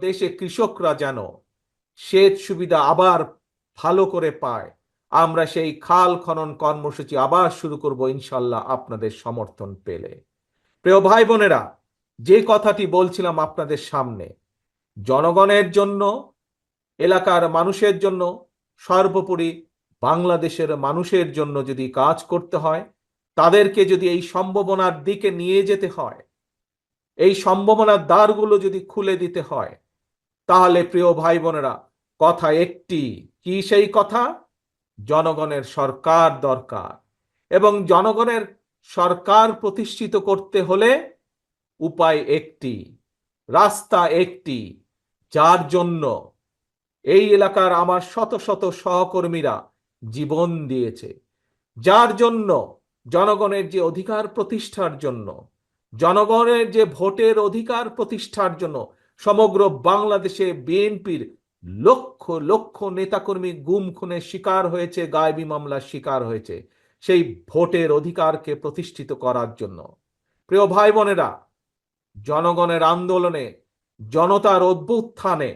দেশে কৃষকরা যেন সেচ সুবিধা আবার ভালো করে পায়, আমরা সেই খাল খনন কর্মসূচি আবার শুরু করব ইনশাল্লাহ আপনাদের সমর্থন পেলে। প্রিয় ভাই বোনেরা, যে কথাটি বলছিলাম আপনাদের সামনে, জনগণের জন্য, এলাকার মানুষের জন্য, সর্বোপরি বাংলাদেশের মানুষের জন্য যদি কাজ করতে হয়, তাদেরকে যদি এই সম্ভাবনার দিকে নিয়ে যেতে হয়, এই সম্ভাবনার দ্বারগুলো যদি খুলে দিতে হয়, তাহলে প্রিয় ভাই বোনেরা, কথা একটি, কি সেই কথা? জনগণের সরকার দরকার। এবং জনগণের সরকার প্রতিষ্ঠিত করতে হলে উপায় একটি, রাস্তা একটি, যার জন্য এই এলাকার আমার শত শত সহকর্মীরা জীবন দিয়েছে, যার জন্য জনগণের যে অধিকার প্রতিষ্ঠার জন্য, জনগণের যে ভোটের অধিকার প্রতিষ্ঠার জন্য সমগ্র বাংলাদেশে বিএনপির লক্ষ লক্ষ নেতাকর্মী গুম খুনের শিকার হয়েছে, গায়েবী মামলার শিকার হয়েছে, সেই ভোটের অধিকারকে প্রতিষ্ঠিত করার জন্য। প্রিয় ভাই বোনেরা, জনগণের আন্দোলনে, জনতার অভ্যুত্থানে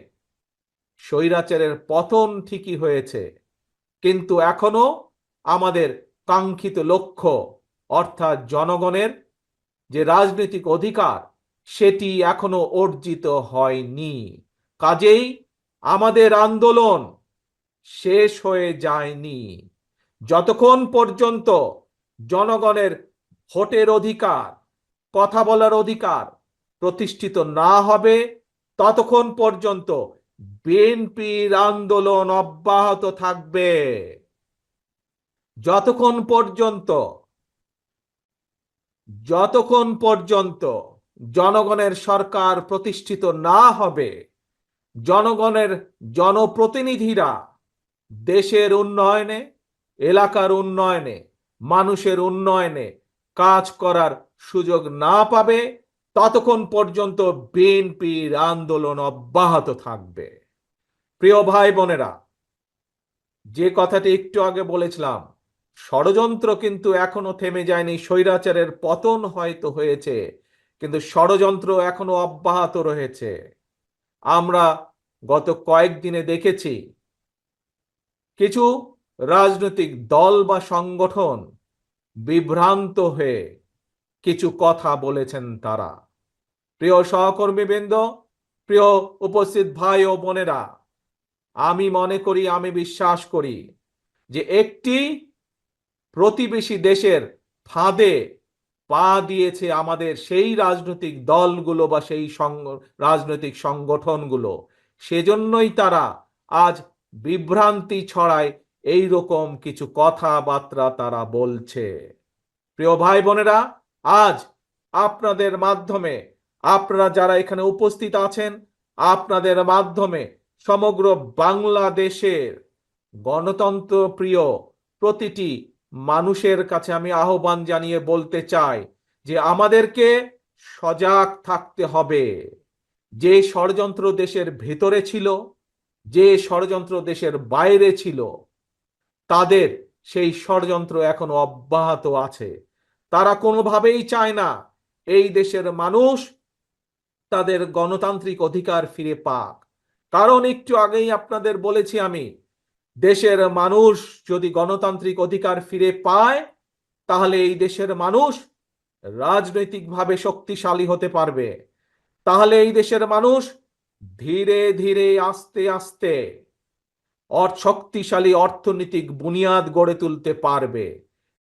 স্বৈরাচারের পতন ঠিকই হয়েছে, কিন্তু এখনো আমাদের কাঙ্ক্ষিত লক্ষ্য, অর্থাৎ জনগণের যে রাজনৈতিক অধিকার, সেটি এখনো অর্জিত হয়নি। কাজেই আমাদের আন্দোলন শেষ হয়ে যায়নি। যতক্ষণ পর্যন্ত জনগণের ভোটের অধিকার, কথা বলার অধিকার প্রতিষ্ঠিত না হবে, ততক্ষণ পর্যন্ত বিএনপির আন্দোলন অব্যাহত থাকবে। যতক্ষণ পর্যন্ত যতক্ষণ পর্যন্ত জনগণের সরকার প্রতিষ্ঠিত না হবে, জনগণের জনপ্রতিনিধিরা দেশের উন্নয়নে, এলাকার উন্নয়নে, মানুষের উন্নয়নে কাজ করার সুযোগ না পাবে, ততক্ষণ পর্যন্ত বিএনপির আন্দোলন অব্যাহত থাকবে। প্রিয় ভাই বোনেরা, যে কথাটি একটু আগে বলেছিলাম, ষড়যন্ত্র কিন্তু এখনো থেমে যায়নি। স্বৈরাচারের পতন হয়তো হয়েছে, কিন্তু ষড়যন্ত্র এখনো অব্যাহত রয়েছে। আমরা গত কয়েকদিনে দেখেছি কিছু রাজনৈতিক দল বা সংগঠন বিভ্রান্ত হয়ে কিছু কথা বলেছেন তারা। প্রিয় সহকর্মীবৃন্দ, প্রিয় উপস্থিত ভাই ও বোনেরা, আমি মনে করি, আমি বিশ্বাস করি যে একটি প্রতিবেশী দেশের ফাঁদে পা দিয়েছে আমাদের সেই রাজনৈতিক দলগুলো বা সেই রাজনৈতিক সংগঠনগুলো। সেজন্যই তারা আজ বিভ্রান্তি ছড়ায়, এই রকম কিছু কথাবার্তা তারা বলছে। প্রিয় ভাই বোনেরা, আজ আপনাদের মাধ্যমে, আপনারা যারা এখানে উপস্থিত আছেন, আপনাদের মাধ্যমে সমগ্র বাংলাদেশের গণতন্ত্র প্রিয় প্রতিটি মানুষের কাছে আমি আহ্বান জানিয়ে বলতে চাই যে আমাদেরকে সজাগ থাকতে হবে। যে ষড়যন্ত্র দেশের ভেতরে ছিল, যে ষড়যন্ত্র দেশের বাইরে ছিল, তাদের সেই ষড়যন্ত্র এখনো অব্যাহত আছে। তারা কোনোভাবেই চায় না এই দেশের মানুষ তাদের গণতান্ত্রিক অধিকার ফিরে পাক। কারণ একটু আগেই আপনাদের বলেছি আমি, দেশের মানুষ যদি গণতান্ত্রিক অধিকার ফিরে পায়, তাহলে এই দেশের মানুষ রাজনৈতিকভাবে শক্তিশালী হতে পারবে। তাহলে এই দেশের মানুষ ধীরে ধীরে, আস্তে আস্তে শক্তিশালী অর্থনৈতিক বুনিয়াদ গড়ে তুলতে পারবে।